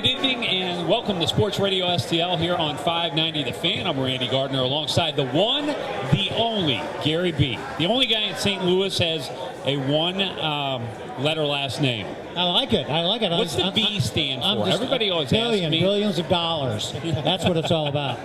good evening and welcome to Sports Radio STL here on 590 The Fan. I'm Randy Gardner alongside the one, the only, Gary B. The only guy in St. Louis has a one-letter last name. I like it. What's the B stand for? Everybody always asks me. Billions of dollars. That's what it's all about.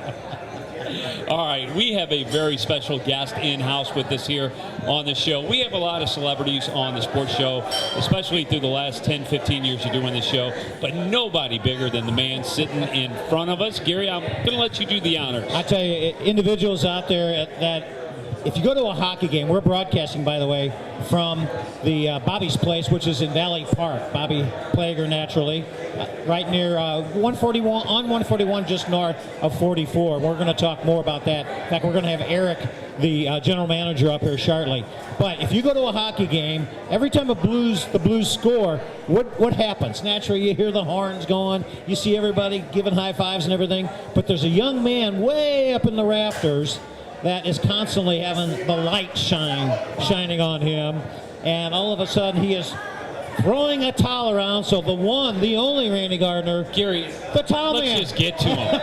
All right, we have a very special guest in-house with us here on the show. We have a lot of celebrities on the sports show, especially through the last 10, 15 years of doing this show, but nobody bigger than the man sitting in front of us. Gary, I'm going to let you do the honors. I tell you, individuals out there that if you go to a hockey game, we're broadcasting, by the way, from the Bobby's Place, which is in Valley Park. Bobby Plager, naturally, right near 141, on 141, just north of 44. We're going to talk more about that. In fact, we're going to have Eric, the general manager, up here shortly. But if you go to a hockey game, every time the Blues score, what happens? Naturally, you hear the horns going, you see everybody giving high fives and everything. But there's a young man way up in the rafters that is constantly having the light shining on him, and all of a sudden he is throwing a towel around. So the one, the only Randy Gardner, Gary, the towel man. Let's just get to him.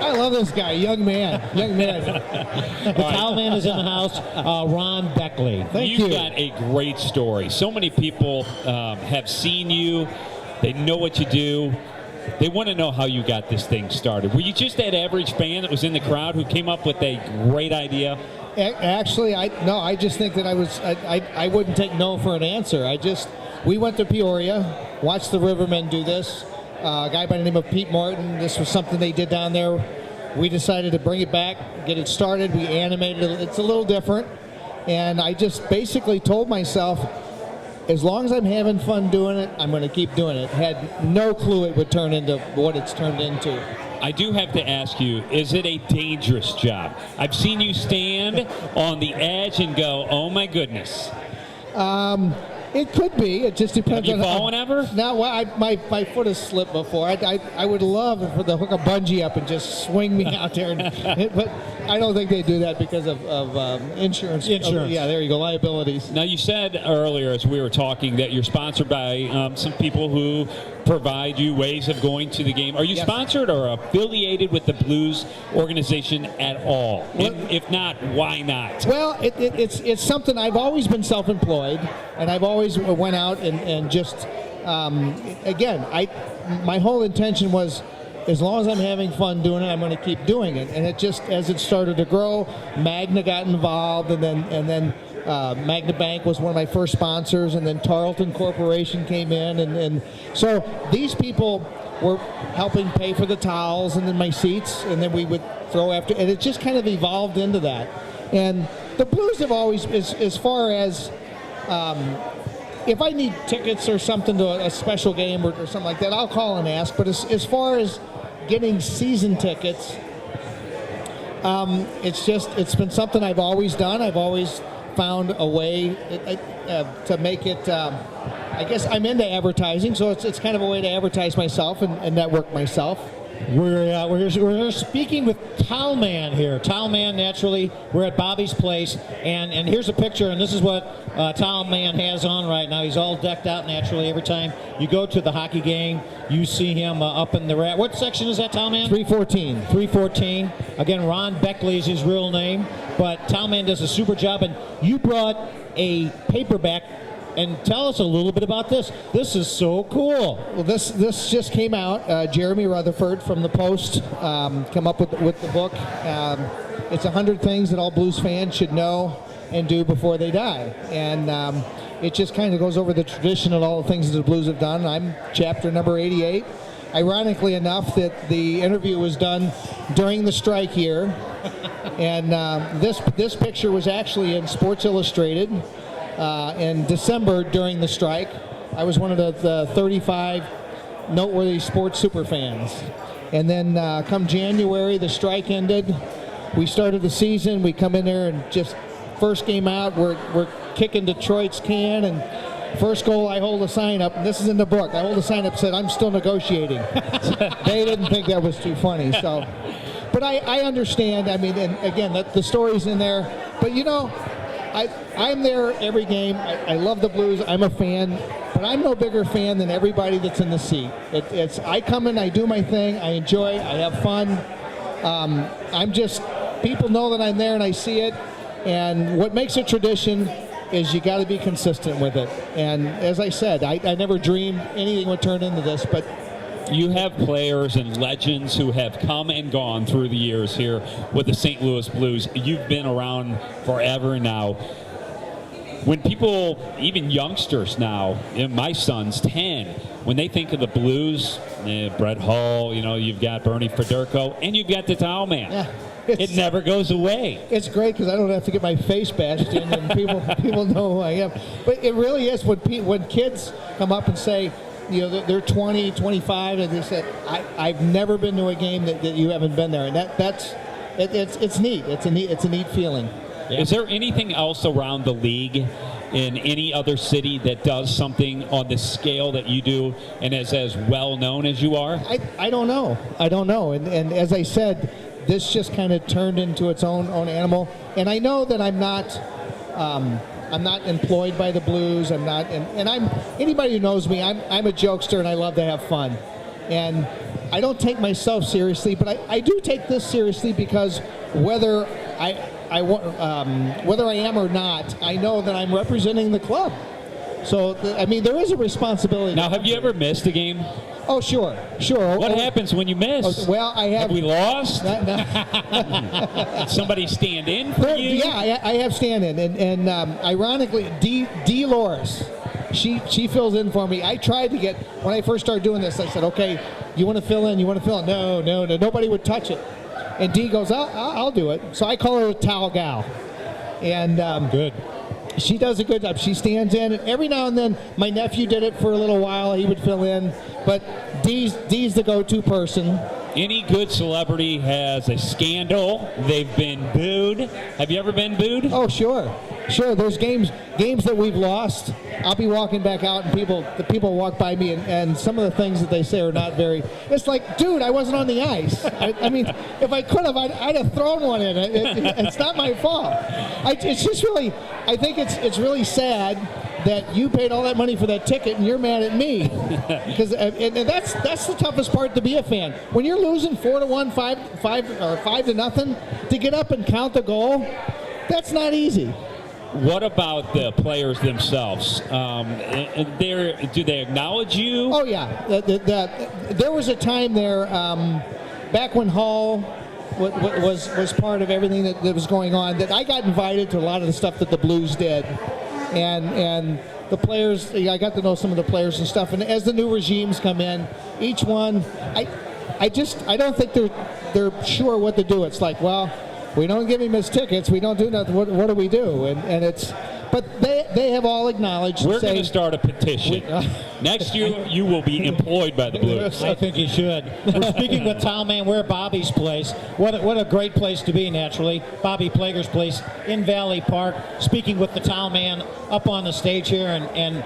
I love this guy, young man. The towel man is in the house, Ron Beckley. Thank you. You've got a great story. So many people have seen you. They know what you do. They want to know how you got this thing started. Were you just that average fan that was in the crowd who came up with a great idea? Actually, I just think that I wouldn't take no for an answer. We went to Peoria, watched the Rivermen do this. A guy by the name of Pete Martin. This was something they did down there. We decided to bring it back, get it started. We animated it. It's a little different. And I just basically told myself, as long as I'm having fun doing it, I'm going to keep doing it. Had no clue it would turn into what it's turned into. I do have to ask you, is it a dangerous job? I've seen you stand on the edge and go, oh my goodness. It could be. It just depends. Have you fallen ever? No, my foot has slipped before. I would love for to hook a bungee up and just swing me out there. But I don't think they do that because of insurance. Yeah, there you go, liabilities. Now, you said earlier as we were talking that you're sponsored by some people who provide you ways of going to the game. Are you sponsored or affiliated with the Blues organization at all? Well, if not, why not? Well, it's something. I've always been self-employed, and I've always went out and just, again, my whole intention was, as long as I'm having fun doing it, I'm going to keep doing it. And it just, as it started to grow, Magna got involved, and then Magna Bank was one of my first sponsors, and then Tarleton Corporation came in, and so these people were helping pay for the towels and then my seats, and then we would throw after, and it just kind of evolved into that. And the Blues have always, as far as if I need tickets or something to a special game or something like that, I'll call and ask. But as far as getting season tickets, it's been something I've always done. I've always found a way to make it. I guess I'm into advertising, so it's kind of a way to advertise myself and network myself. We're speaking with Towel Man here. Towel Man, naturally, we're at Bobby's Place, and here's a picture, and this is what Towel Man has on right now. He's all decked out naturally. Every time you go to the hockey game, you see him up in the what section is that, Towel Man? 314. 314. Again, Ron Beckley is his real name, but Towel Man does a super job, and you brought a paperback. And tell us a little bit about this. This is so cool. Well, this just came out. Jeremy Rutherford from the Post come up with the book. It's 100 things that all Blues fans should know and do before they die. And it just kind of goes over the tradition and all the things that the Blues have done. I'm chapter number 88. Ironically enough, that the interview was done during the strike year. And this picture was actually in Sports Illustrated. In December during the strike. I was one of the 35 noteworthy sports super fans. And then come January, the strike ended. We started the season. We come in there and just first game out, we're kicking Detroit's can, and first goal, I hold a sign up, and this is in the book. I hold a sign up that said, "I'm still negotiating." They didn't think that was too funny. So, but I understand. I mean, and again, the story's in there. But you know, I'm there every game. I love the Blues. I'm a fan, but I'm no bigger fan than everybody that's in the seat. I come in, I do my thing, I enjoy, I have fun. People know that I'm there and I see it. And what makes it tradition is you got to be consistent with it. And as I said, I never dreamed anything would turn into this, but you have players and legends who have come and gone through the years here with the St. Louis Blues. You've been around forever now. When people, even youngsters now, my son's 10, when they think of the Blues, Brett Hull, you've got Bernie Federko, and you've got the Towel Man. yeah. It never goes away. It's great because I don't have to get my face bashed in, and people know who I am. But it really is when kids come up and say, they're 20, 25, and they said, I've never been to a game that you haven't been there, and it's neat. It's a neat feeling. Yeah. Is there anything else around the league in any other city that does something on the scale that you do and is as well known as you are? I don't know. And as I said, this just kind of turned into its own animal. And I know that I'm not employed by the Blues. I'm not, and I'm anybody who knows me. I'm a jokester and I love to have fun. And I don't take myself seriously, but I do take this seriously because whether I am or not, I know that I'm representing the club. So there is a responsibility. Now, have you ever missed a game? Oh, sure. What happens when you miss? Well, I have. Have we lost? No. Somebody stand in for you? Yeah, I have stand in, and ironically, D. Loris, she fills in for me. I tried to get when I first started doing this. I said, okay, you want to fill in? No, nobody would touch it. And Dee goes, I'll do it. So I call her a towel gal, and Good. she does a good job. She stands in. Every now and then, my nephew did it for a little while. He would fill in. But Dee's the go-to person. Any good celebrity has a scandal. They've been booed. Have you ever been booed? Oh, sure. There's games that we've lost. I'll be walking back out, and the people walk by me, and some of the things that they say are not very. It's like, dude, I wasn't on the ice. I mean, if I could have, I'd have thrown one in. It's not my fault. It's just really. I think it's really sad that you paid all that money for that ticket and you're mad at me, because and that's the toughest part to be a fan. When you're losing 4-1, 5-0, to get up and count the goal, that's not easy. What about the players themselves? Do they acknowledge you? Oh yeah, there was a time there back when Hall was part of everything that was going on, that I got invited to a lot of the stuff that the Blues did. And the players, I got to know some of the players and stuff. And as the new regimes come in, each one, I don't think they're sure what to do. It's like, well, we don't give him his tickets. We don't do nothing. What do we do? And it's, but they have all acknowledged. We're going to start a petition. Next year, you will be employed by the Blues. I think you should. We're speaking with Towel Man. We're at Bobby's place. What a great place to be, naturally. Bobby Plager's place in Valley Park. Speaking with the Towel Man up on the stage here. And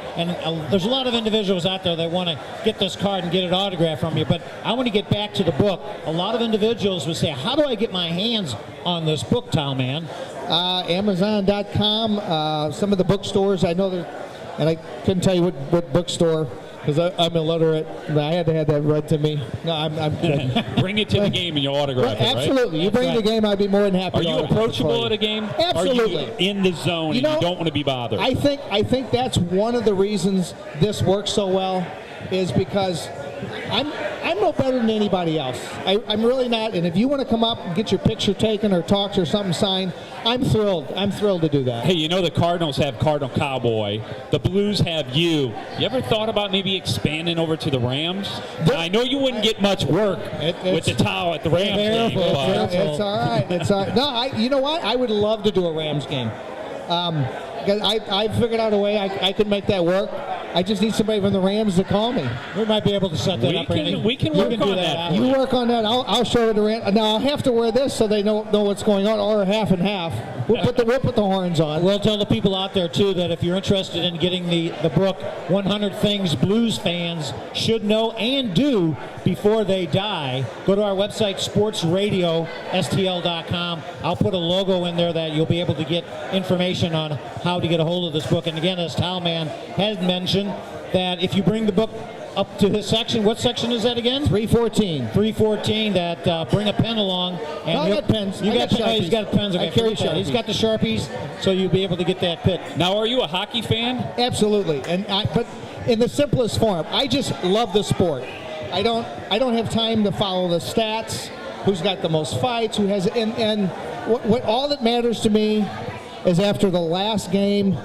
there's a lot of individuals out there that want to get this card and get it autographed from you. But I want to get back to the book. A lot of individuals would say, how do I get my hands on this book, Towel Man? Amazon.com, some of the bookstores. I know there, and I couldn't tell you what bookstore because I'm illiterate. I had to have that read to me. No, I'm kidding. Bring it to the game and you'll autograph it, right? Absolutely. You bring the game, I'd be more than happy. Are you approachable at a game? Absolutely. Are you in the zone and you don't want to be bothered? I think that's one of the reasons this works so well, is because I'm no better than anybody else. I'm really not. And if you want to come up and get your picture taken or talk or something signed, I'm thrilled. I'm thrilled to do that. Hey, the Cardinals have Cardinal Cowboy. The Blues have you. You ever thought about maybe expanding over to the Rams? Now, I know you wouldn't get much work with the towel at the Rams game. It's all right. It's all right. No, you know what? I would love to do a Rams game. I figured out a way I could make that work. I just need somebody from the Rams to call me. We might be able to set that up, Randy. We can You work do on that. You work on that. I'll show it to Rand. Now I'll have to wear this so they know what's going on, or half and half. We'll put the horns on. We'll tell the people out there, too, that if you're interested in getting the book, 100 Things Blues Fans Should Know and Do Before They Die, go to our website, sportsradiostl.com. I'll put a logo in there that you'll be able to get information on how to get a hold of this book. And again, as Talman has mentioned, that if you bring the book up to his section, what section is that again? 314. 314, that bring a pen along. And I got pens. You I got got oh, he's got pens. Okay, I carry forget that. He's Sharpies. got the Sharpies, so you'll be able to get that pit. Now, are you a hockey fan? Absolutely, but in the simplest form, I just love the sport. I don't have time to follow the stats, who's got the most fights, who has, and what all that matters to me is after the last game,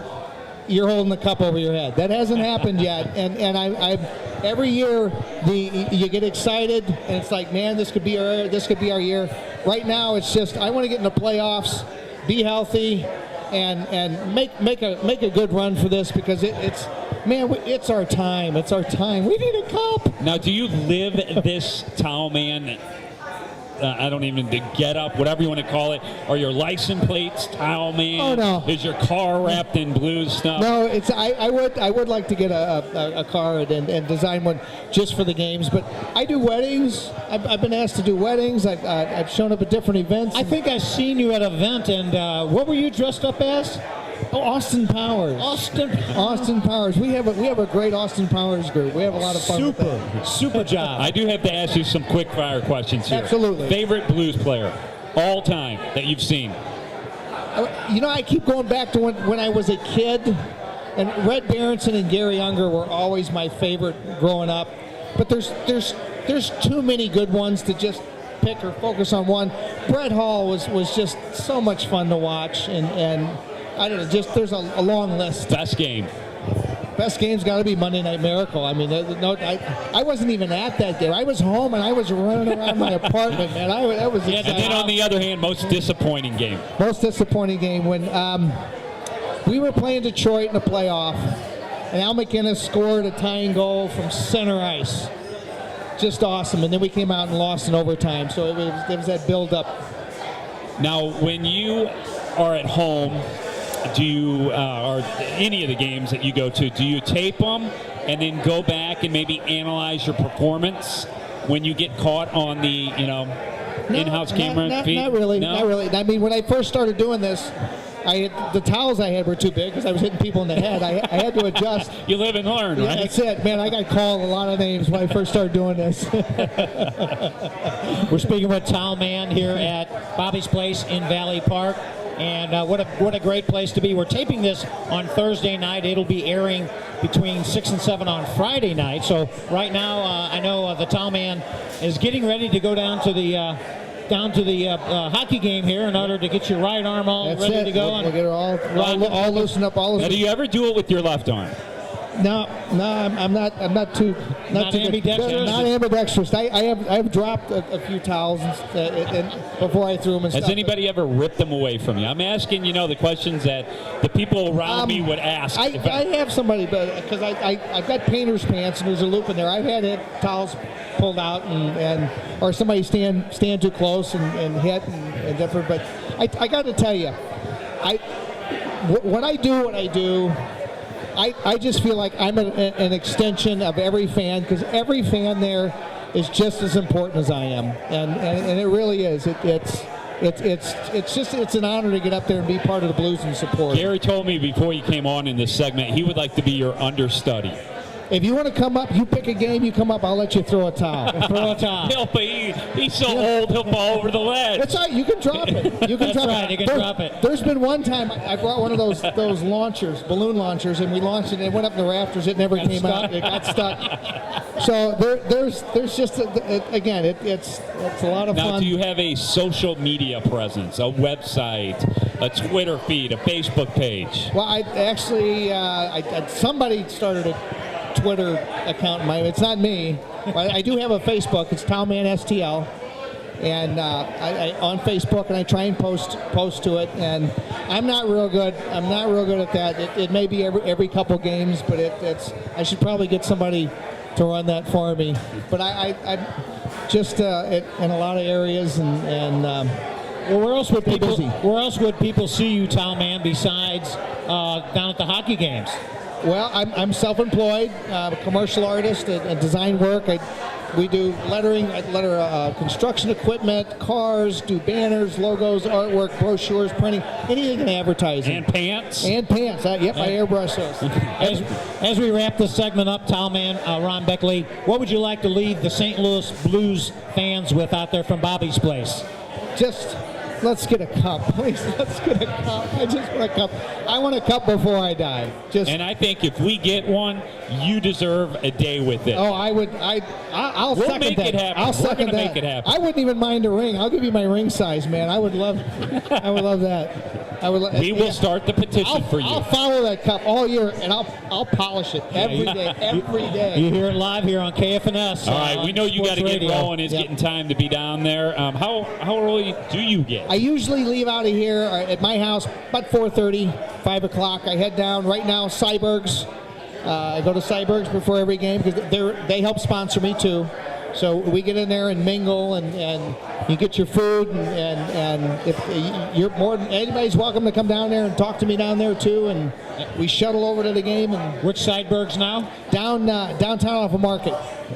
you're holding the cup over your head. That hasn't happened yet, and I every year you get excited, and it's like, man, this could be our year. Right now, it's just I want to get in the playoffs, be healthy, and make a good run for this, because it's our time. It's our time. We need a cup. Now, do you live this Talman? I don't even get up, whatever you want to call it. Are your license plates Talman? Oh, no. Is your car wrapped in blues stuff? No, it's I would like to get a car and design one just for the games, but I do weddings. I've been asked to do weddings. I've shown up at different events. I think I've seen you at an event, and what were you dressed up as? Oh, Austin Powers. Austin Powers. We have a great Austin Powers group. We have a lot of fun with that. Super job. I do have to ask you some quick fire questions here. Absolutely. Favorite blues player all time that you've seen? I keep going back to when I was a kid, and Red Berenson and Gary Unger were always my favorite growing up. But there's too many good ones to just pick or focus on one. Brett Hall was just so much fun to watch, and I don't know, just there's a long list. Best game? Best game's got to be Monday Night Miracle. I mean, I wasn't even at that game. I was home and I was running around my apartment, man. That was And then on the other hand, most disappointing game? Most disappointing game when we were playing Detroit in the playoff, and Al McInnes scored a tying goal from center ice. Just awesome. And then we came out and lost in overtime. So there was that build-up. Now, when you are at home, do you, or any of the games that you go to, do you tape them and then go back and maybe analyze your performance when you get caught on the, in-house camera feed? Not really. No? Not really. I mean, when I first started doing this, the towels I had were too big because I was hitting people in the head. I had to adjust. You live and learn, Yeah, right? that's it, man. I got called a lot of names when I first started doing this. We're speaking with Talman here at Bobby's Place in Valley Park. And what a great place to be. We're taping this on Thursday night. It'll be airing between 6 and 7 on Friday night. So right now, I know the Talman is getting ready to go down to the hockey game here in order to get your right arm all That's ready it. to go. We'll get it all loosened up. Now, do you ever do it with your left arm? No, I'm not too ambidextrous? Not ambidextrous. I have dropped a few towels and before I threw them and Has stuff. anybody ever ripped them away from you? I'm asking, the questions that the people around me would ask. I have somebody, because I've got painter's pants and there's a loop in there. I've had towels pulled out or somebody stand too close and hit and different. But I got to tell you, when I do. I just feel like I'm an extension of every fan, because every fan there is just as important as I am, and it really is. It's an honor to get up there and be part of the Blues and support. Gary told me before you came on in this segment he would like to be your understudy. If you want to come up, you pick a game, you come up, I'll let you throw a towel. Throw a towel. He's so old, he'll fall over the ledge. That's all right. You can drop it. You can That's drop right, it. you can drop it. There's been one time I brought one of those launchers, balloon launchers, and we launched it. And it went up in the rafters. It never came out. It got stuck. So there's just it's a lot of now, fun. do you have a social media presence, a website, a Twitter feed, a Facebook page? Well, I actually somebody started a Twitter account. It's not me. But I do have a Facebook. It's Talman STL. and I on Facebook, and I try and post to it. And I'm not real good. I'm not real good at that. It may be every couple games, but it's I should probably get somebody to run that for me. But I'm just in a lot of areas, and Well, where else would people? busy. Where else would people see you, Tom Man, besides down at the hockey games? well, I'm self-employed, commercial artist, and design work. We do lettering. I letter construction equipment, cars, do banners, logos, artwork, brochures, printing, anything in advertising. And pants. And pants. I airbrush those. As we wrap this segment up, Tom Man, Ron Beckley, what would you like to leave the St. Louis Blues fans with out there from Bobby's Place? Just let's get a cup, please. Let's get a cup. I just want a cup. I want a cup before I die. And I think if we get one, you deserve a day with it. Oh, I would. I'll We'll second make that. it happen. I'll We're second gonna that. make it happen. I wouldn't even mind a ring. I'll give you my ring size, man. I would love. I would love that. We will start the petition for you. I'll follow that cup all year, and I'll polish it every day. Every day. You hear it live here on KFNS. All right, we know you got to get rolling. It's getting time to be down there. How early do you get? I usually leave out of here at my house about 4:30, 5 o'clock. I head down right now, Cyberg's. I go to Cyberg's before every game because they help sponsor me too. So we get in there and mingle, and you get your food, and if you're more than anybody's welcome to come down there and talk to me down there too. And we shuttle over to the game. And Which Sidebergs now? downtown off of Market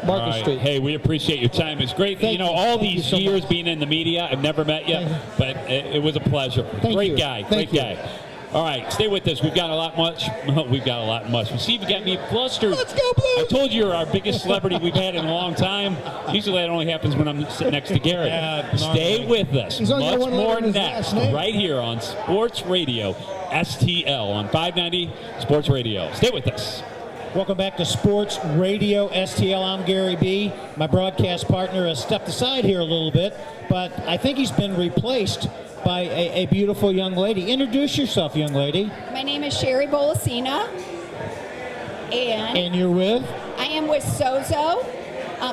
All right. Street. Hey, we appreciate your time. It's great. Thank you. All Thank you these so years much. being in the media, I've never met you, but it was a pleasure. Great you. guy. Thank Great you. guy. All right, stay with us. We've got a lot much. We've got a lot much. Steve, you got me flustered. Let's go, Blues! I told you you're our biggest celebrity we've had in a long time. Usually that only happens when I'm sitting next to Garrett. Stay with us. He's only got Much one letter more in his next, last name. right here on Sports Radio STL on 590 Sports Radio. Stay with us. Welcome back to Sports Radio STL. I'm Gary B. My broadcast partner has stepped aside here a little bit, but I think he's been replaced by a beautiful young lady. Introduce yourself, young lady. My name is Sherry Bolasina, and And you're with? I am with Sozo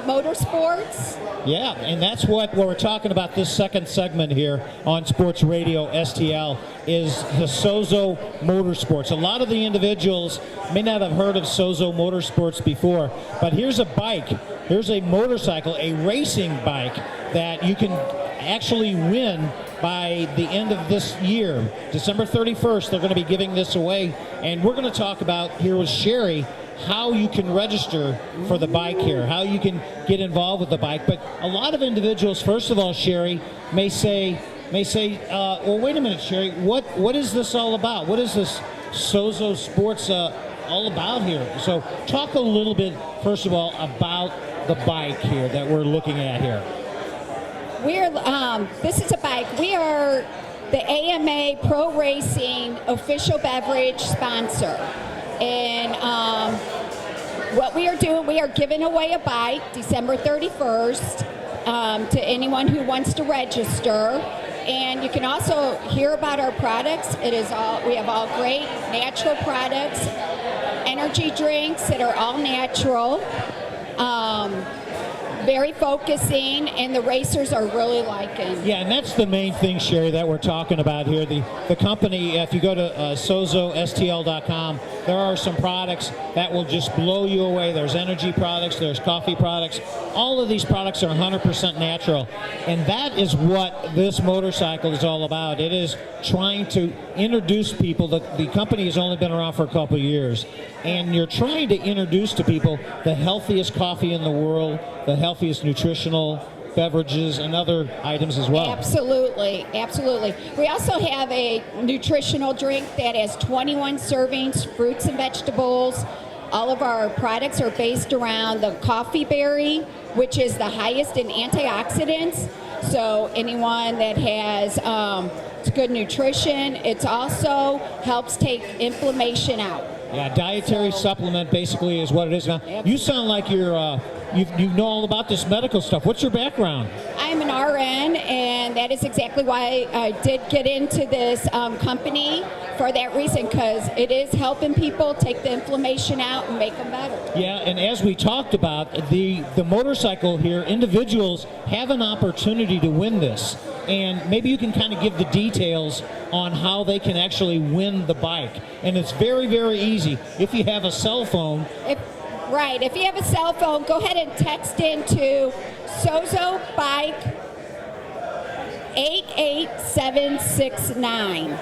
Motorsports. Yeah, and that's what we're talking about this second segment here on Sports Radio STL is the Sozo Motorsports. A lot of the individuals may not have heard of Sozo Motorsports before, but here's a bike, here's a motorcycle, a racing bike that you can actually win by the end of this year. December 31st, they're going to be giving this away, and we're going to talk about here with Sherry how you can register for the bike here, how you can get involved with the bike. But a lot of individuals, first of all, Sherry, may say, well, wait a minute, Sherry, what is this all about? What is this Sozo Sports all about here? So talk a little bit, first of all, about the bike here that we're looking at here. This is a bike. We are the AMA Pro Racing official beverage sponsor. And what we are doing, we are giving away a bike December 31st to anyone who wants to register. And you can also hear about our products. We have all great natural products, energy drinks that are all natural. Very focusing, and the racers are really liking. Yeah, and that's the main thing, Sherry, that we're talking about here. The company, if you go to SozoSTL.com, there are some products that will just blow you away. There's energy products, there's coffee products. All of these products are 100% natural, and that is what this motorcycle is all about. It is trying to introduce people. The company has only been around for a couple of years, and you're trying to introduce to people the healthiest coffee in the world, the healthiest nutritional beverages and other items as well. Absolutely, absolutely. We also have a nutritional drink that has 21 servings, fruits and vegetables. All of our products are based around the coffee berry, which is the highest in antioxidants. So anyone that has it's good nutrition, it also helps take inflammation out. Yeah, dietary supplement basically is what it is. Now, you sound like you're you know all about this medical stuff. What's your background? I'm an RN, and that is exactly why I did get into this company for that reason, because it is helping people take the inflammation out and make them better. Yeah, and as we talked about, the motorcycle here, individuals have an opportunity to win this. And maybe you can kind of give the details on how they can actually win the bike. And it's very, very easy. If you have a cell phone. If you have a cell phone, go ahead and text into Sozo Bike 88769.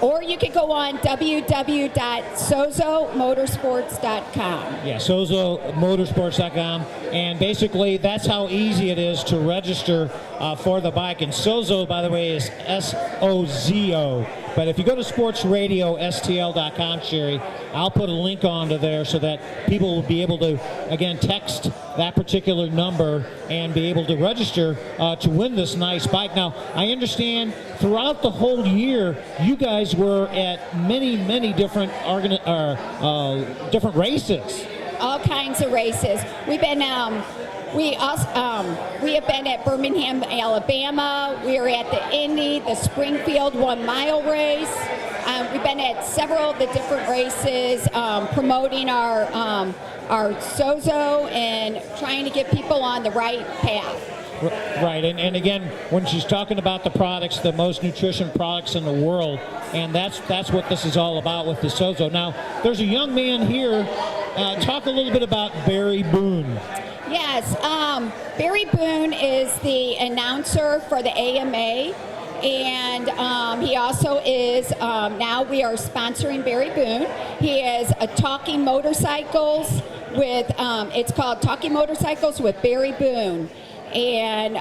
Or you can go on www.sozomotorsports.com. Yeah, sozomotorsports.com. And basically, that's how easy it is to register for the bike. And Sozo, by the way, is SOZO. But if you go to sportsradiostl.com, Sherry, I'll put a link onto there so that people will be able to, again, text that particular number and be able to register to win this nice bike. Now, I understand throughout the whole year, you guys were at many, many different different races. All kinds of races. We've been we have been at Birmingham, Alabama. We are at the Indy, the Springfield 1 mile race. We've been at several of the different races, promoting our Sozo and trying to get people on the right path. Right, and again, when she's talking about the products, the most nutrition products in the world, and that's what this is all about with the Sozo. Now, there's a young man here. Talk a little bit about Barry Boone. Yes, Barry Boone is the announcer for the AMA, and he also is, now we are sponsoring Barry Boone. He is a Talking Motorcycles with, it's called Talking Motorcycles with Barry Boone. And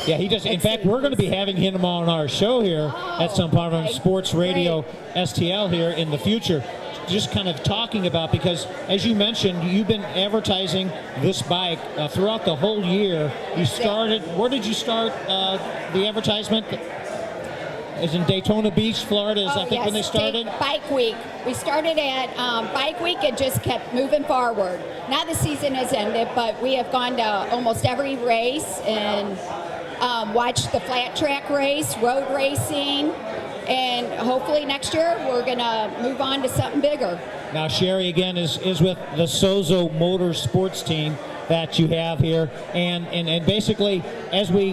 yeah, he does. In fact, we're going to be having him on our show here at some point on Sports Radio STL here in the future. Just kind of talking about, because as you mentioned, you've been advertising this bike throughout the whole year. You started, where did you start the advertisement? Is in Daytona Beach, Florida, I think when they started? Bike Week. We started at Bike Week and just kept moving forward. Now the season has ended, but we have gone to almost every race and watched the flat track race, road racing, and hopefully next year we're going to move on to something bigger. Now Sherry again is with the Sozo Motorsports team that you have here, and basically as we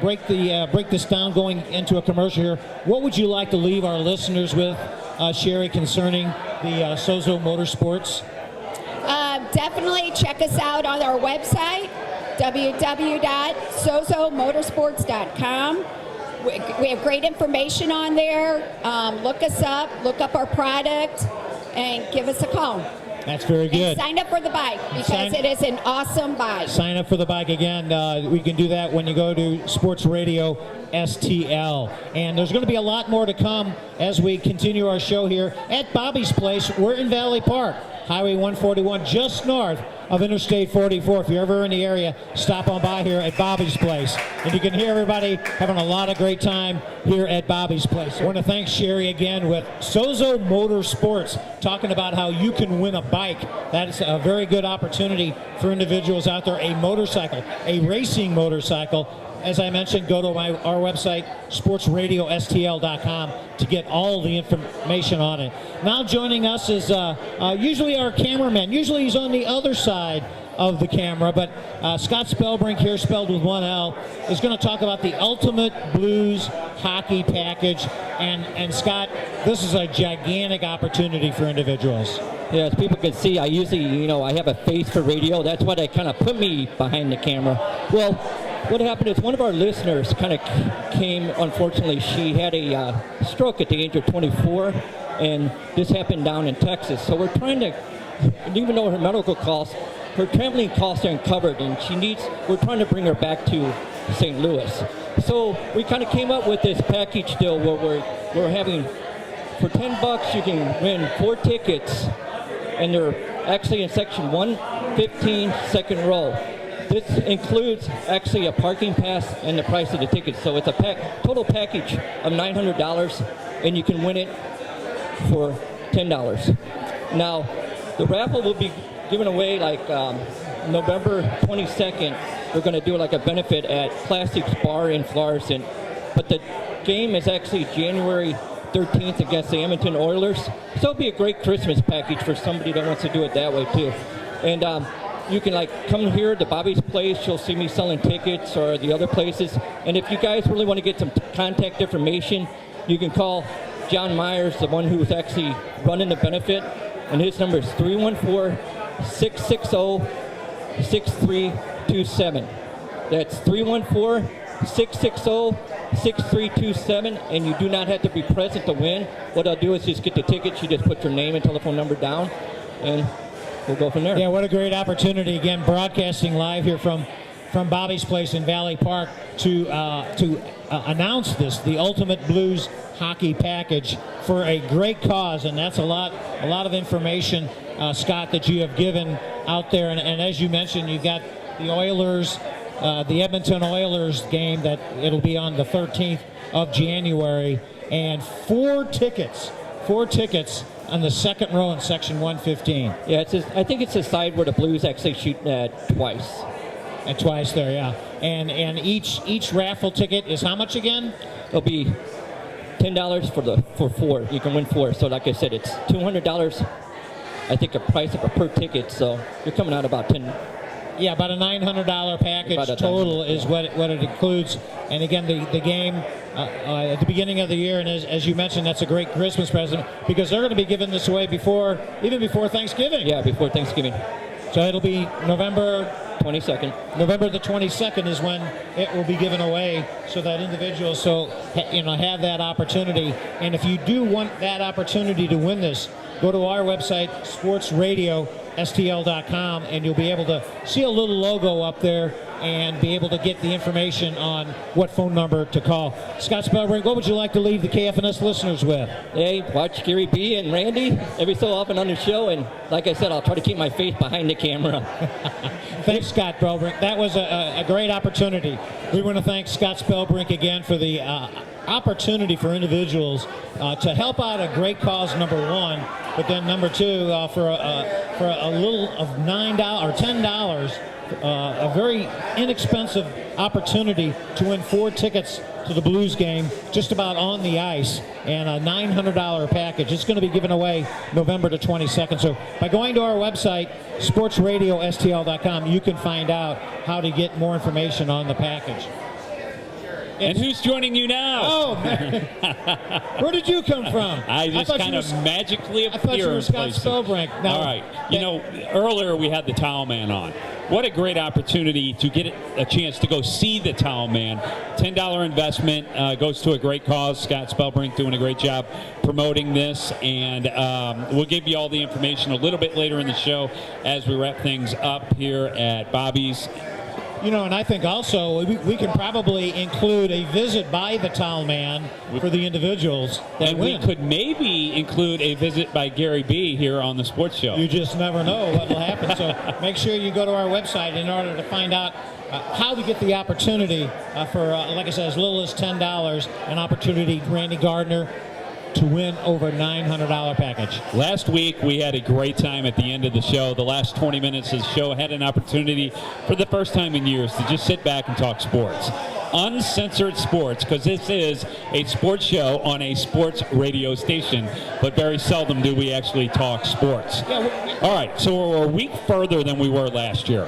break this down going into a commercial here, what would you like to leave our listeners with, Sherry, concerning the Sozo Motorsports? Definitely check us out on our website, www.sozomotorsports.com. We have great information on there. Look us up, look up our product, and give us a call. That's very good. And sign up for the bike, because it is an awesome bike. Sign up for the bike. Again, we can do that when you go to Sports Radio STL. And there's going to be a lot more to come as we continue our show here at Bobby's Place. We're in Valley Park, Highway 141, just north of Interstate 44. If you're ever in the area, stop on by here at Bobby's Place. And you can hear everybody having a lot of great time here at Bobby's Place. I want to thank Sherry again with Sozo Motorsports, talking about how you can win a bike. That is a very good opportunity for individuals out there. A motorcycle, a racing motorcycle. As I mentioned, go to our website, sportsradiostl.com, to get all the information on it. Now joining us is usually our cameraman. Usually he's on the other side of the camera, but Scott Spellbrink here, spelled with one L, is going to talk about the Ultimate Blues Hockey Package. And Scott, this is a gigantic opportunity for individuals. Yeah, as people can see, I usually, I have a face for radio. That's why they kind of put me behind the camera. Well, what happened is one of our listeners kind of came, unfortunately, she had a stroke at the age of 24, and this happened down in Texas. So we're trying to, even though her medical costs, her traveling costs aren't covered, and we're trying to bring her back to St. Louis. So we kind of came up with this package deal where we're having, for $10 you can win 4 tickets, and they're actually in section 115, second row. This includes actually a parking pass and the price of the tickets. So it's a total package of $900, and you can win it for $10. Now, the raffle will be giving away like November 22nd. We're going to do like a benefit at Classics Bar in Florissant. But the game is actually January 13th against the Edmonton Oilers. So it'll be a great Christmas package for somebody that wants to do it that way too. And you can like come here to Bobby's Place. You'll see me selling tickets or the other places. And if you guys really want to get some contact information, you can call John Myers, the one who's actually running the benefit. And his number is 314-660-6327. That's 314-660-6327, and you do not have to be present to win. What I'll do is just get the tickets. You just put your name and telephone number down, and we'll go from there. Yeah, what a great opportunity. Again, broadcasting live here from Bobby's Place in Valley Park to announce this, the Ultimate Blues Hockey Package for a great cause, and that's a lot of information, Scott, that you have given out there. And as you mentioned, you've got the Oilers, the Edmonton Oilers game that it'll be on the 13th of January, and four tickets on the second row in section 115. Yeah, I think it's the side where the Blues actually shoot twice. And twice there, yeah. And each raffle ticket is how much again? It'll be $10 for four. You can win four. So like I said, it's $200. I think a price of per ticket. So you're coming out about 10. Yeah, about a $900 package total is what it includes. And again, the game at the beginning of the year, and as you mentioned, that's a great Christmas present because they're going to be giving this away even before Thanksgiving. Yeah, before Thanksgiving. So it'll be November 22nd. November the 22nd is when it will be given away, so that individuals have that opportunity. And if you do want that opportunity to win this, go to our website, sportsradiostl.com, and you'll be able to see a little logo up there and be able to get the information on what phone number to call. Scott Spellbrink, what would you like to leave the KFNS listeners with? Hey, watch Gary B and Randy every so often on the show, and like I said, I'll try to keep my face behind the camera. Thanks, Scott Spellbrink. That was a great opportunity. We want to thank Scott Spellbrink again for the opportunity for individuals to help out a great cause, number one, but then number two, for a little of $9 or $10, a very inexpensive opportunity to win four tickets to the Blues game, just about on the ice, and a $900 package. It's going to be given away November the 22nd. So by going to our website, sportsradiostl.com, you can find out how to get more information on the package. And who's joining you now? Oh, man. Where did you come from? I just kind of magically appear. I thought you were Scott Spellbrink. All right. Earlier we had the Towel Man on. What a great opportunity to get a chance to go see the Towel Man. $10 investment goes to a great cause. Scott Spellbrink doing a great job promoting this. And we'll give you all the information a little bit later in the show as we wrap things up here at Bobby's. And I think also we can probably include a visit by the Towel Man for the individuals that and win. We could maybe include a visit by Gary B here on the sports show. You just never know what will happen. So make sure you go to our website in order to find out how to get the opportunity for, like I said, as little as $10, an opportunity, Randy Gardner, to win over $900 package. Last week we had a great time at the end of the show. The last 20 minutes of the show had an opportunity for the first time in years to just sit back and talk sports. Uncensored sports, because this is a sports show on a sports radio station, but very seldom do we actually talk sports. All right, so we're a week further than we were last year.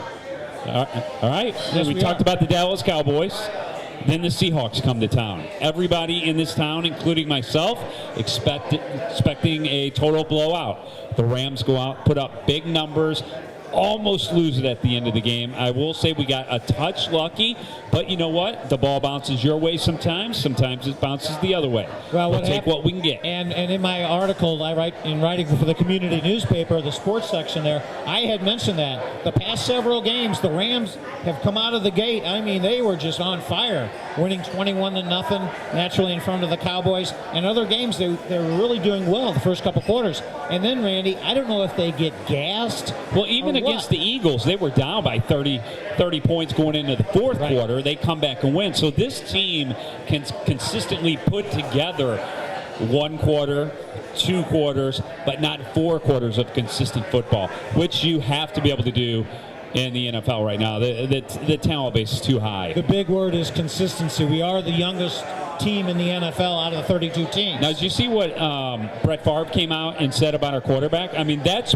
All right, yes, we talked about the Dallas Cowboys. Then the Seahawks come to town. Everybody in this town, including myself, expecting a total blowout. The Rams go out, put up big numbers, almost lose it at the end of the game. I will say we got a touch lucky, but you know what? The ball bounces your way sometimes it bounces the other way. Well, we'll take what we can get. And in my article, I write in writing for the community newspaper, the sports section there, I had mentioned that the past several games, the Rams have come out of the gate. I mean, they were just on fire, winning 21-0, naturally in front of the Cowboys. And other games, they were really doing well the first couple quarters. And then, Randy, I don't know if they get gassed. Well, even against the Eagles, they were down by 30 points going into the fourth quarter. They come back and win. So this team can consistently put together one quarter, 2 quarters, but not 4 quarters of consistent football, which you have to be able to do in the NFL right now. The talent base is too high. The big word is consistency. We are the youngest team in the NFL out of the 32 teams. Now, did you see what Brett Favre came out and said about our quarterback? I mean, that's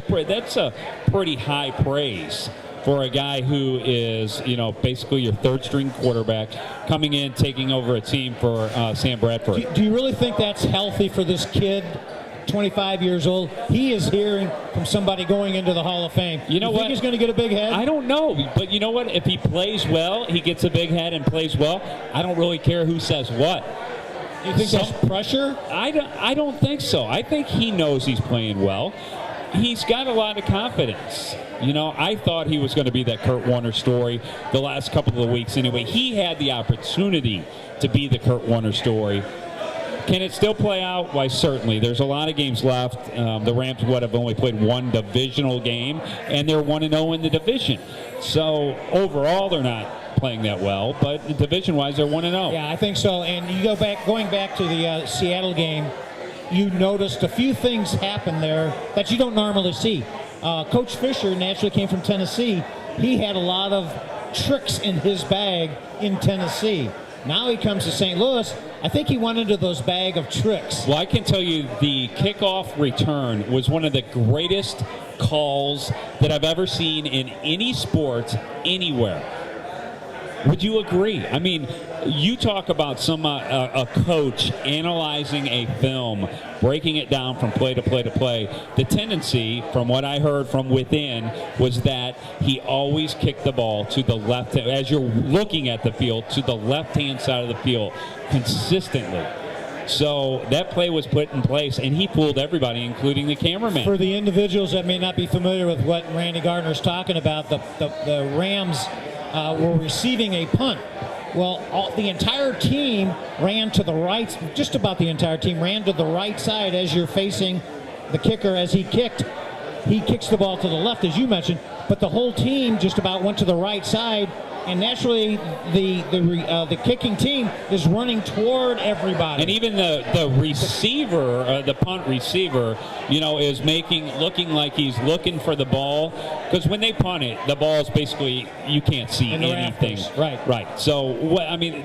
a pretty high praise for a guy who is, basically your third-string quarterback coming in, taking over a team for Sam Bradford. Do you really think that's healthy for this kid, 25 years old? He is hearing from somebody going into the Hall of Fame. You know think what? He's going to get a big head? I don't know, but you know what? If he plays well, he gets a big head and plays well, I don't really care who says what. You think there's pressure? I don't think so. I think he knows he's playing well. He's got a lot of confidence. I thought he was going to be that Kurt Warner story the last couple of weeks anyway. He had the opportunity to be the Kurt Warner story. Can it still play out? Why, certainly. There's a lot of games left. The Rams have only played one divisional game, and they're 1-0 in the division. So overall, they're not playing that well, but division-wise, they're 1-0. Yeah, I think so. And going back to the Seattle game, you noticed a few things happen there that you don't normally see. Coach Fisher naturally came from Tennessee. He had a lot of tricks in his bag in Tennessee. Now he comes to St. Louis. I think he went into those bag of tricks. Well, I can tell you the kickoff return was one of the greatest calls that I've ever seen in any sport anywhere. Would you agree? I mean, you talk about a coach analyzing a film, breaking it down from play to play to play. The tendency, from what I heard from within, was that he always kicked the ball to the left, as you're looking at the field, to the left-hand side of the field consistently. So that play was put in place, and he fooled everybody, including the cameraman. For the individuals that may not be familiar with what Randy Gardner's talking about, the Rams were receiving a punt. Well, the entire team ran to the right, just about the entire team ran to the right side as you're facing the kicker as he kicked. He kicks the ball to the left, as you mentioned, but the whole team just about went to the right side, and naturally the kicking team is running toward everybody. And even the receiver, the punt receiver, is looking like he's looking for the ball, because when they punt it, the ball is basically, you can't see anything. Rafters. Right. So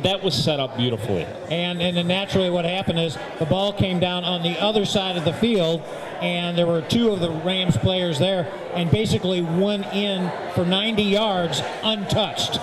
that was set up beautifully. And then naturally what happened is the ball came down on the other side of the field, and there were 2 of the Rams players there, and basically went in for 90 yards untouched.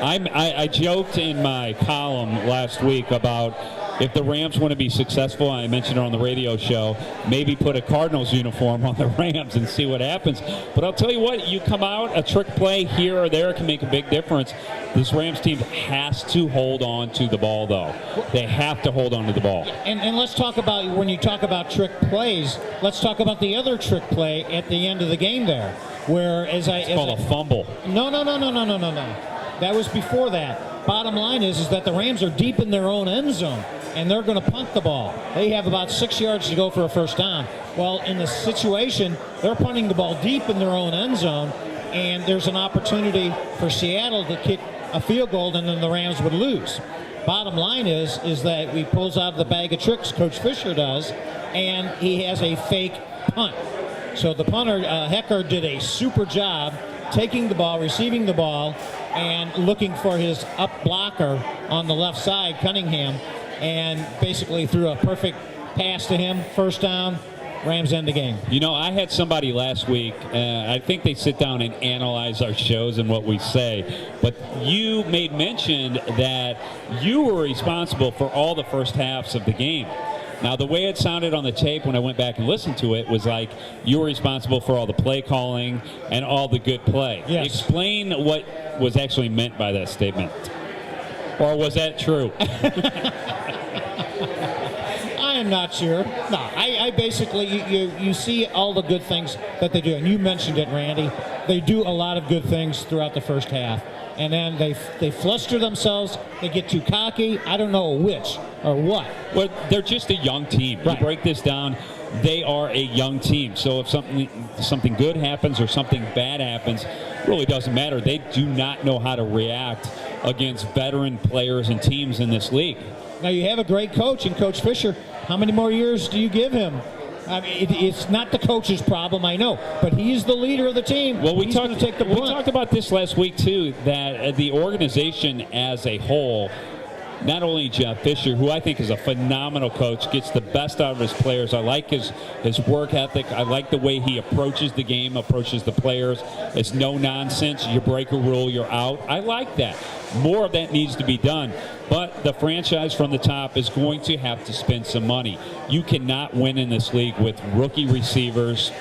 I joked in my column last week about if the Rams want to be successful, I mentioned it on the radio show, maybe put a Cardinals uniform on the Rams and see what happens. But I'll tell you what, you come out, a trick play here or there can make a big difference. This Rams team has to hold on to the ball, though. They have to hold on to the ball. And let's talk about, when you talk about trick plays, let's talk about the other trick play at the end of the game there, where it's called a fumble. No. That was before that. Bottom line is that the Rams are deep in their own end zone, and they're going to punt the ball. They have about 6 yards to go for a first down. Well, in the situation, they're punting the ball deep in their own end zone, and there's an opportunity for Seattle to kick a field goal, and then the Rams would lose. Bottom line is that he pulls out the bag of tricks, Coach Fisher does, and he has a fake punt. So the punter, Hecker, did a super job taking the ball, receiving the ball, and looking for his up blocker on the left side, Cunningham, and basically threw a perfect pass to him, first down, Rams end the game. I had somebody last week, I think they sit down and analyze our shows and what we say, but you made mention that you were responsible for all the first halves of the game. Now, the way it sounded on the tape when I went back and listened to it was like you were responsible for all the play calling and all the good play. Yes. Explain what was actually meant by that statement. Or was that true? I am not sure. No, I basically, you see all the good things that they do. And you mentioned it, Randy. They do a lot of good things throughout the first half. And then they fluster themselves. They get too cocky. I don't know which or what. Well, they're just a young team. Right. You break this down, they are a young team. So if something good happens or something bad happens, it really doesn't matter. They do not know how to react against veteran players and teams in this league. Now, you have a great coach in Coach Fisher. How many more years do you give him? I mean, it's not the coach's problem, I know, but he's the leader of the team. Well, he's going to take the brunt. We talked about this last week, too, that the organization as a whole, not only Jeff Fisher, who I think is a phenomenal coach, gets the best out of his players. I like his work ethic. I like the way he approaches the game, approaches the players. It's no nonsense. You break a rule, you're out. I like that. More of that needs to be done. But the franchise from the top is going to have to spend some money. You cannot win in this league with rookie receivers.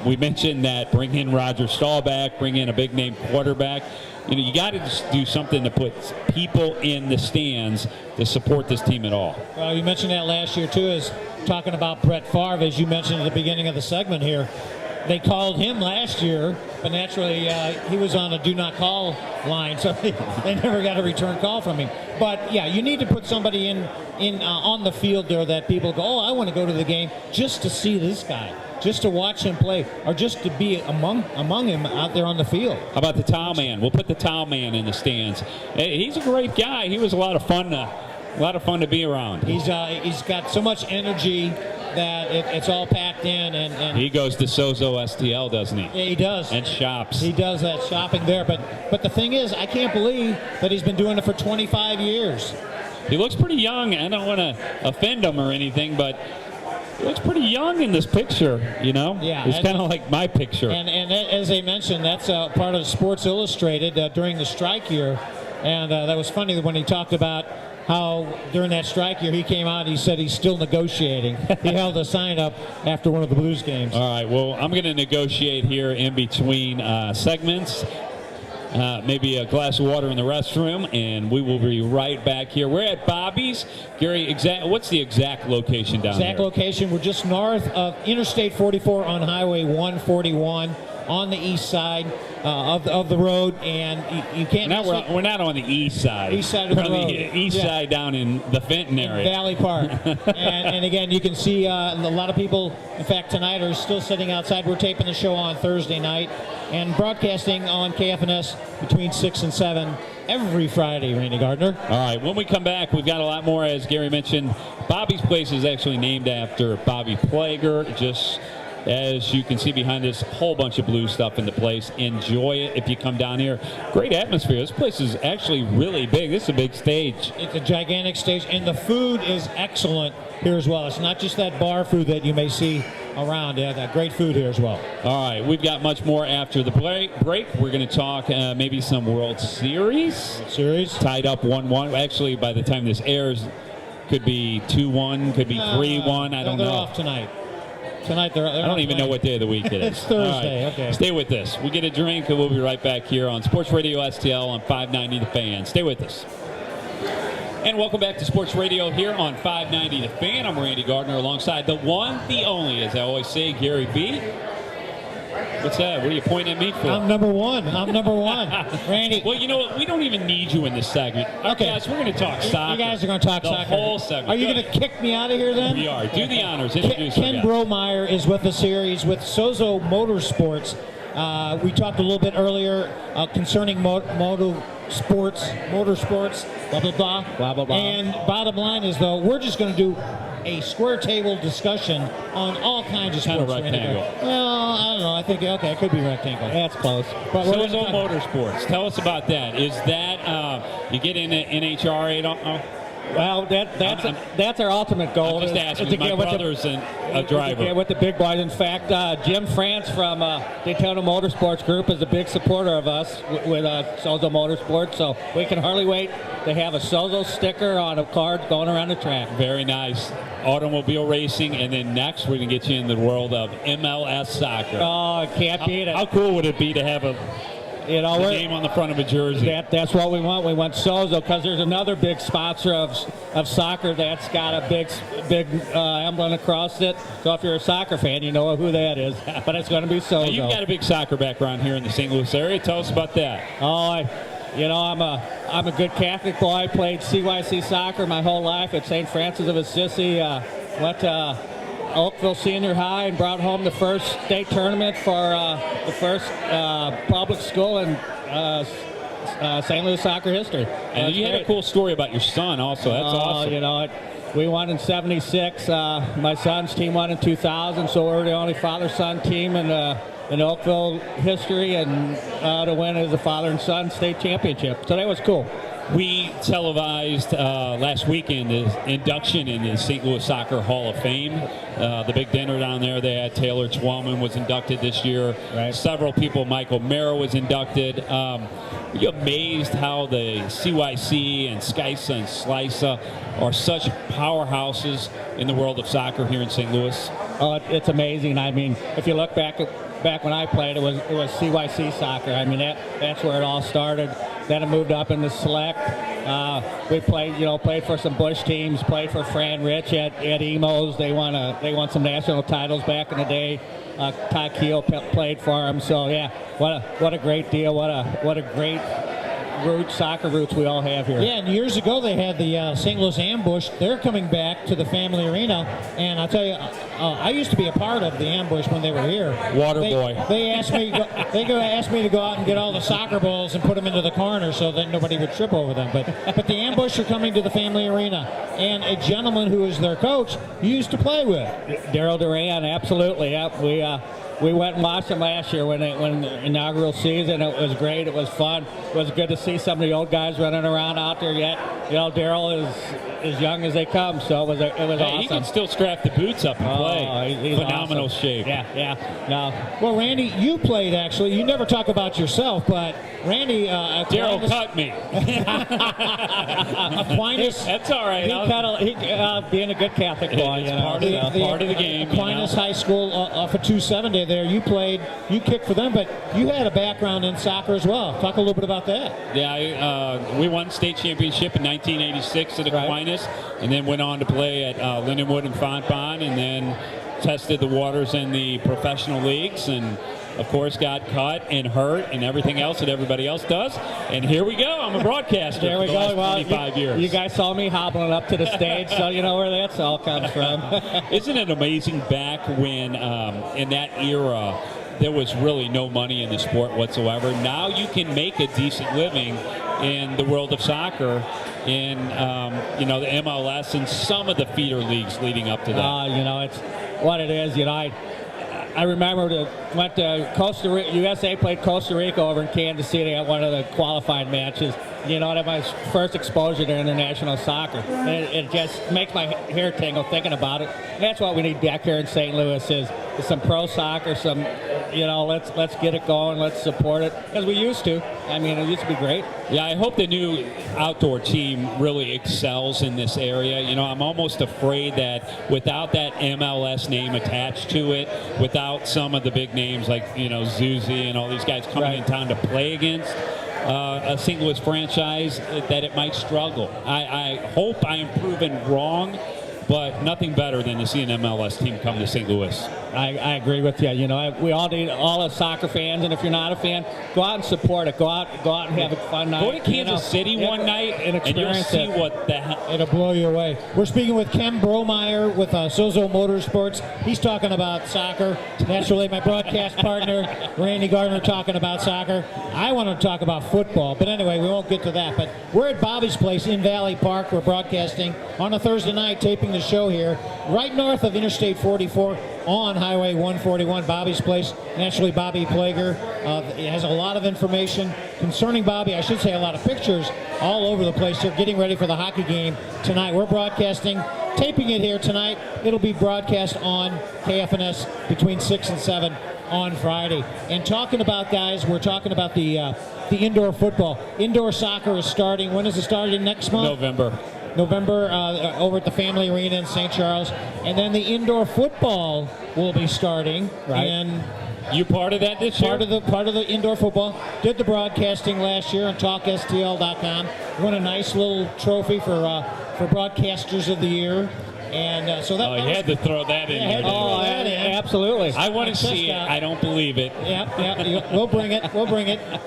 We mentioned that bring in Roger Staubach, bring in a big-name quarterback. You got to do something to put people in the stands to support this team at all. Well, you mentioned that last year, too, is talking about Brett Favre, as you mentioned at the beginning of the segment here. They called him last year, but naturally he was on a do not call line, so they never got a return call from him. But, yeah, you need to put somebody in on the field there that people go, oh, I want to go to the game just to see this guy, just to watch him play, or just to be among him out there on the field. How about the towel man? We'll put the towel man in the stands. He's a great guy. He was a lot of fun to be around. He's got so much energy that it's all packed in, and he goes to Sozo STL, doesn't he? Yeah, he does. And shops. He does that shopping there, but the thing is, I can't believe that he's been doing it for 25 years. He looks pretty young. I don't want to offend him or anything, but he looks pretty young in this picture, you know? Yeah. It's kind of like my picture. And as I mentioned, that's part of Sports Illustrated during the strike year, and that was funny when he talked about how during that strike year he came out and he said he's still negotiating. He held a sign up after one of the Blues games. All right, well, I'm going to negotiate here in between segments. Maybe a glass of water in the restroom, and we will be right back here. We're at Bobby's. Gary, what's the exact location down there? Exact location, we're just north of Interstate 44 on Highway 141 on the east side of the road, and you can't miss it. We're not on the east side. East side of the road. On the east side down in the Fenton area. Valley Park. and again, you can see a lot of people, in fact, tonight are still sitting outside. We're taping the show on Thursday night and broadcasting on KFNS between 6 and 7 every Friday, Randy Gardner. All right, when we come back, we've got a lot more. As Gary mentioned, Bobby's Place is actually named after Bobby Plager. Just as you can see behind this, whole bunch of blue stuff in the place. Enjoy it if you come down here. Great atmosphere. This place is actually really big. This is a big stage. It's a gigantic stage, and the food is excellent here as well. It's not just that bar food that you may see around. Yeah, that great food here as well. All right, we've got much more after the break. We're going to talk maybe some World Series. Tied up 1-1. Actually, by the time this airs, could be 2-1, could be 3-1. I don't know. They're off tonight. Tonight they're I don't even know what day of the week it is. It's Thursday. Right. Okay. Stay with us. We get a drink, and we'll be right back here on Sports Radio STL on 590 The Fan. Stay with us. And welcome back to Sports Radio here on 590 The Fan. I'm Randy Gardner alongside the one, the only, as I always say, Gary B. What's that? What are you pointing at me for? I'm number one. Randy. Well, you know what? We don't even need you in this segment. Okay. Guys, we're going to talk soccer. You guys are going to talk soccer. The whole segment. Are you going to kick me out of here then? We are. Do the honors. Introduce Ken Bromeyer is with us here. He's with Sozo Motorsports. We talked a little bit earlier concerning motorsports, blah, blah, blah. Blah, blah, blah. And bottom line is, though, we're just going to do a square table discussion on all kinds of sports. Kind of rectangle. Well, I don't know. I think, okay, it could be rectangle. That's close. But Sozo Motorsports. Tell us about that. Is that, you get into NHRA? Well, that's our ultimate goal. I'm just asking. My brother's a driver. Yeah, with the big boys. In fact, Jim France from Daytona Motorsports Group is a big supporter of us with Sozo Motorsports, so we can hardly wait to have a Sozo sticker on a car going around the track. Very nice. Automobile racing, and then next we're going to get you into the world of MLS soccer. Oh, can't beat it. How cool would it be to have a name on the front of a jersey? That's what we want. We want Sozo because there's another big sponsor of soccer that's got a big emblem across it. So if you're a soccer fan, you know who that is. But it's going to be Sozo. Now, you've got a big soccer background here in the St. Louis area. Tell us about that. Oh, I'm a good Catholic boy. Played CYC soccer my whole life at St. Francis of Assisi. Went to Oakville Senior High and brought home the first state tournament for the first public school in St. Louis soccer history. And you had a cool story about your son also. That's awesome. We won in '76. My son's team won in 2000, so we're the only father-son team in Oakville history, and to win as a father and son state championship. So that was cool. We televised last weekend the induction in the St. Louis Soccer Hall of Fame. The big dinner down there, they had Taylor Twellman was inducted this year. Right. Several people, Michael Mara was inducted. Were you amazed how the CYC and SCISA and SLISA are such powerhouses in the world of soccer here in St. Louis? Oh, it's amazing. I mean, if you look back when I played, it was CYC soccer. I mean, that's where it all started. Then it moved up into select. We played for some Bush teams, played for Fran Rich at Emos. They won some national titles back in the day. Ty Keel played for them. So yeah, what a great deal. What a great soccer roots we all have here. Yeah, and years ago they had the St. Louis Ambush. They're coming back to the family arena, and I'll tell you, I used to be a part of the Ambush when they were here. Water they, boy. They asked me. Asked me to go out and get all the soccer balls and put them into the corner so that nobody would trip over them. But the Ambush are coming to the family arena, and a gentleman who is their coach you used to play with. Daryl Duran, absolutely. Yep. We went and watched them last year when the inaugural season. It was great. It was fun. It was good to see some of the old guys running around out there. Yet, Daryl is as young as they come, so it was awesome. He can still scrap the boots up and play. He's Phenomenal awesome. shape. Yeah. No. Well, Randy, you played actually. You never talk about yourself, but Randy. Daryl cut me. Aquinas. That's all right. Being a good Catholic boy, It's part of the game. Aquinas High School off of 270 there. You kicked for them, but you had a background in soccer as well. Talk a little bit about that. Yeah, we won state championship in 1986 at Aquinas, and then went on to play at Lindenwood and Fontbonne, and then tested the waters in the professional leagues, and of course got cut and hurt and everything else that everybody else does. And here we go. I'm a broadcaster. There we for go. the last 25 years. You guys saw me hobbling up to the stage, so you know where that's all comes from. Isn't it amazing back when, in that era, there was really no money in the sport whatsoever. Now you can make a decent living in the world of soccer in, the MLS and some of the feeder leagues leading up to that. It's what it is. I remember went to Costa Rica. USA played Costa Rica over in Kansas City at one of the qualified matches. That was my first exposure to international soccer. It just makes my hair tingle thinking about it. And that's what we need back here in St. Louis is some pro soccer, some, let's get it going, let's support it, because we used to. I mean, it used to be great. Yeah, I hope the new outdoor team really excels in this area. I'm almost afraid that without that MLS name attached to it, without some of the big names like, Zuzi and all these guys coming in town to play against a St. Louis franchise, that it might struggle. I hope I am proven wrong, but nothing better than to see an MLS team come to St. Louis. I agree with you. We all need all as soccer fans, and if you're not a fan, go out and support it. Go out and have a fun night. Go to Kansas City one night, and you'll see what the hell. It'll blow you away. We're speaking with Ken Bromeyer with Sozo Motorsports. He's talking about soccer. Naturally, my broadcast partner, Randy Gardner, talking about soccer. I want to talk about football, but anyway, we won't get to that. But we're at Bobby's Place in Valley Park. We're broadcasting on a Thursday night, taping the show here, right north of Interstate 44 on Highway 141, Bobby's Place. Naturally, Bobby Plager has a lot of information concerning Bobby. I should say a lot of pictures all over the place. They're getting ready for the hockey game tonight. We're broadcasting, taping it here tonight. It'll be broadcast on KFNS between 6 and 7 on Friday. And talking about, guys, we're talking about the indoor football. Indoor soccer is starting. When is it starting? Next month? November over at the Family Arena in St. Charles. And then the indoor football will be starting. Right. And you part of that this year? Part of the indoor football. Did the broadcasting last year on TalkSTL.com. Won a nice little trophy for Broadcasters of the Year. And so that. You had to throw that in there. Absolutely. I want to see it. I don't believe it. Yeah. We'll bring it.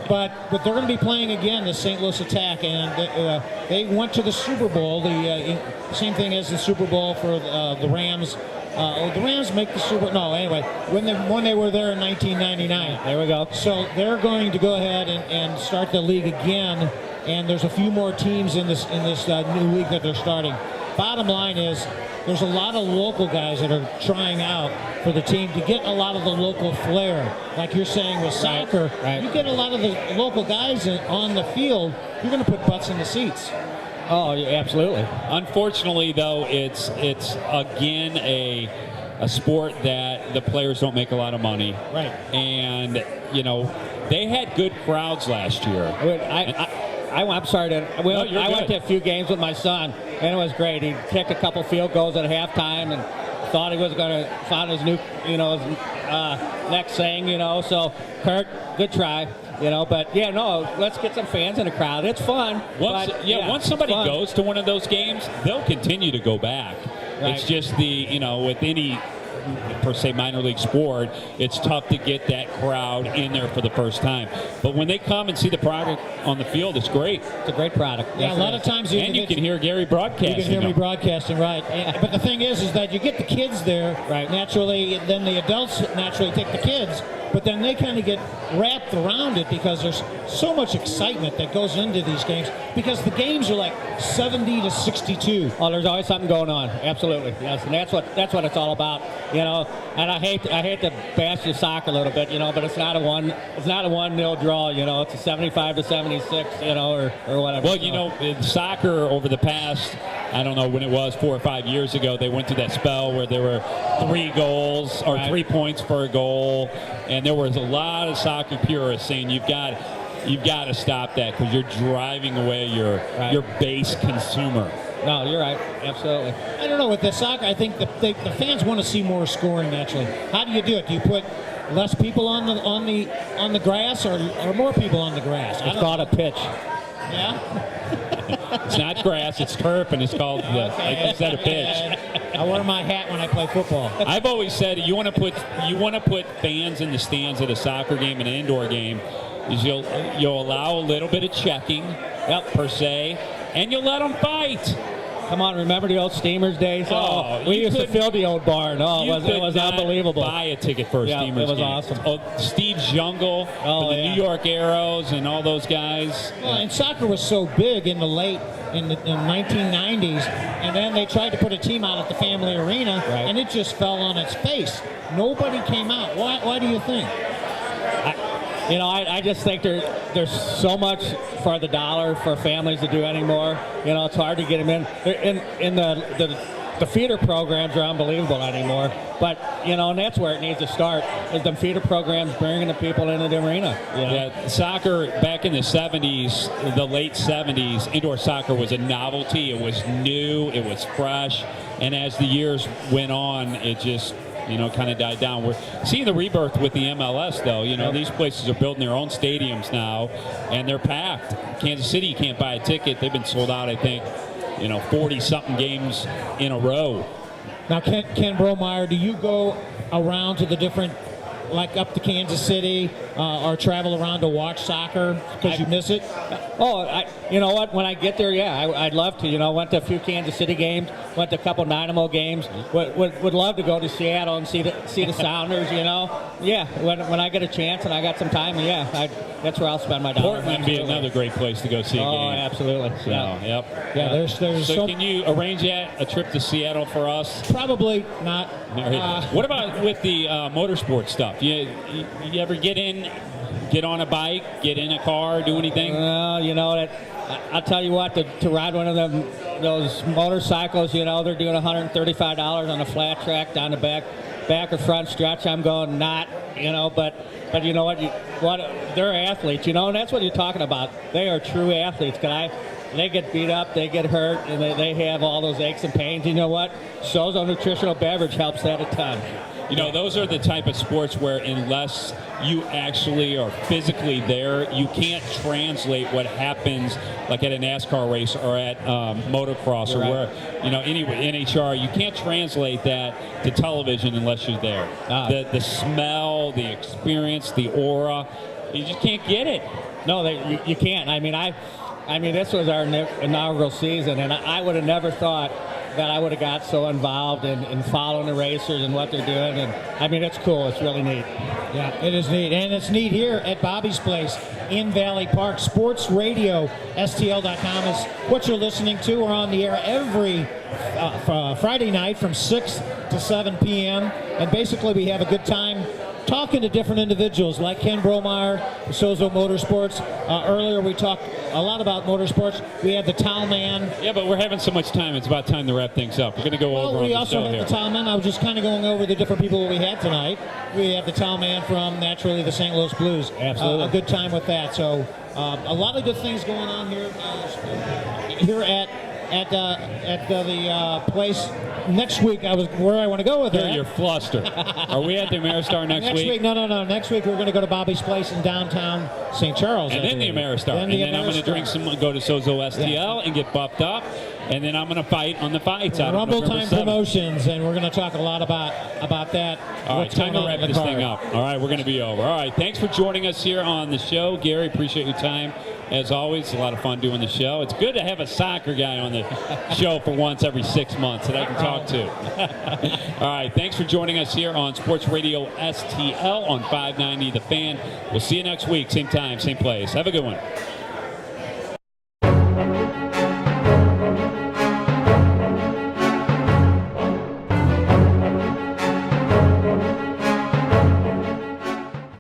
But they're going to be playing again, the St. Louis Attack, and they went to the Super Bowl. The same thing as the Super Bowl for the Rams. The Rams make the Super. No, anyway, when they were there in 1999. There we go. So they're going to go ahead and start the league again. And there's a few more teams in this new league that they're starting. bottom line is there's a lot of local guys that are trying out for the team to get a lot of the local flair. Like you're saying with soccer, you get a lot of the local guys on the field, you're going to put butts in the seats. Oh, yeah, absolutely. Unfortunately, though, it's again a sport that the players don't make a lot of money. Right. And, they had good crowds last year. I'm sorry to. I went to a few games with my son, and it was great. He kicked a couple field goals at halftime, and thought he was going to find his new, next thing. So Kurt, good try. But let's get some fans in the crowd. It's fun. Once somebody goes to one of those games, they'll continue to go back. Right. It's just with any per se minor league sport, it's tough to get that crowd in there for the first time. But when they come and see the product on the field, it's great. It's a great product. Yeah, a lot of times you can hear Gary broadcasting. You can hear me broadcasting, right. But the thing is that you get the kids there, right. Naturally, then the adults naturally take the kids, but then they kind of get wrapped around it because there's so much excitement that goes into these games because the games are like 70 to 62. Oh, there's always something going on. Absolutely, yes, and that's what it's all about. And I hate to bash the soccer a little bit, but it's not a 1-0 draw. It's a 75 to 76, or whatever. Well, in soccer over the past, I don't know when it was, 4 or 5 years ago, they went through that spell where there were 3 goals or 3 points for a goal, and there was a lot of soccer purists saying you've got to stop that because you're driving away your base consumer. No, you're right. Absolutely. I don't know. With the soccer, I think the fans want to see more scoring naturally. How do you do it? Do you put less people on the grass or more people on the grass? It's called a pitch. Yeah? It's not grass, it's turf, and it's called instead of pitch. I wear my hat when I play football. I've always said you want to put fans in the stands at a soccer game, an indoor game, is you'll allow a little bit of checking, per se, and you'll let them fight. Come on, remember the old Steamers days? We used to fill the old barn. It was unbelievable. Buy a ticket for a Steamers it was game. awesome. Steve Jungle, the New York Arrows, and all those guys. Well, and soccer was so big in the 1990s, and then they tried to put a team out at the Family Arena, and it just fell on its face. Nobody came out. Why do you think? I just think there's so much for the dollar for families to do anymore. It's hard to get them in the feeder programs are unbelievable anymore. But and that's where it needs to start is the feeder programs bringing the people into the arena. Yeah, soccer back in the 70s, the late 70s, indoor soccer was a novelty. It was new, it was fresh, and as the years went on, it just kind of died down. We're seeing the rebirth with the MLS, though. These places are building their own stadiums now, and they're packed. Kansas City, you can't buy a ticket. They've been sold out, I think, 40-something games in a row. Now, Ken Bromeyer, do you go around to the different, like up to Kansas City, or travel around to watch soccer because you miss it? You know what? When I get there, I'd love to. Went to a few Kansas City games, went to a couple Dynamo games. Would love to go to Seattle and see the Sounders. Yeah. When I get a chance and I got some time, that's where I'll spend my dollar. Portland would be another great place to go see a game. Oh, absolutely. So, yep. Yeah, there's so can you arrange a trip to Seattle for us? Probably not. What about with the motorsport stuff? You ever get on a bike, get in a car, do anything? I'll tell you what, to ride one of those motorcycles, they're doing $135 on a flat track down the back or front stretch. I'm going not, but you know what, they're athletes, and that's what you're talking about. They are true athletes. They get beat up, they get hurt, and they have all those aches and pains. You know what? Sozo nutritional beverage helps that a ton. Those are the type of sports where unless you actually are physically there, you can't translate what happens like at a NASCAR race or at motocross or where, anyway, NHR. You can't translate that to television unless you're there. The smell, the experience, the aura, you just can't get it. No, you can't. I mean, this was our inaugural season, and I would have never thought that I would have got so involved in following the racers and what they're doing. And it's cool. It's really neat. Yeah, it is neat. And it's neat here at Bobby's Place in Valley Park. Sports Radio, STL.com is what you're listening to. We're on the air every Friday night from 6 to 7 p.m. And basically we have a good time talking to different individuals like Ken Bromeyer, Sozo Motorsports. Earlier we talked a lot about motorsports. We have the Towel Man. Yeah, but we're having so much time. It's about time to wrap things up. We're going to go over on We the also show have here. the Towel Man. I was just kind of going over the different people that we had tonight. We have the Towel Man from, naturally, the St. Louis Blues. Absolutely. A good time with that. So a lot of good things going on here at the place. Next week, I was where I want to go with Here, that. you're flustered. Are we at the Ameristar next week? No. Next week we're going to go to Bobby's Place in downtown St. Charles. And then the Ameristar. And then I'm going to drink some, go to Sozo STL and get buffed up. And then I'm going to fight on the fights out Rumble of November Time 7th. Promotions, and we're going to talk a lot about that. All right, what's time to going on wrap in the this card. thing up. All right, we're going to be over. All right, thanks for joining us here on the show. Gary, appreciate your time. As always, it's a lot of fun doing the show. It's good to have a soccer guy on the show for once every 6 months that I can talk to. All right, thanks for joining us here on Sports Radio STL on 590 The Fan. We'll see you next week, same time, same place. Have a good one.